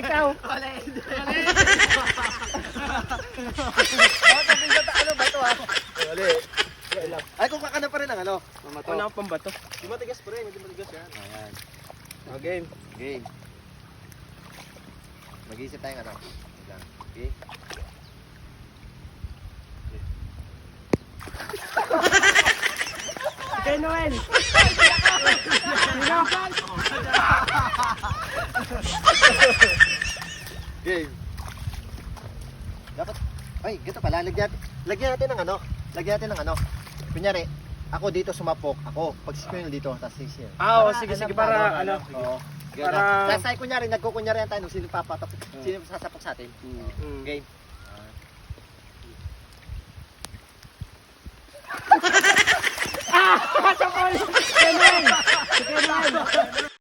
ikaw. Ano ba ito, ha? Wali. Ay, kung kakana pa rin ang ano. Mamato. Wala akong pambato. Di matigas pa rin, hindi matigas yan. Ayan. Okay. Game. Mag-iisip tayong ano. Wait lang. Okay. Okay, Noel. Game. Dapat, ay, gito pala, lagyan natin ng ano. Lagyan natin ng ano. Kunyari, ako dito sumapok, ako. Pag si Kuya dito, tapos si Sir. Oo, sige, sige, para ano. Oo. Para- Tapos tayo kunyari, nagkukunyari tayo nung sino papatap, sino sasapok sa atin. Mm. Game. Ah! Sa ulo! Sige, Noel. Sige, Noel.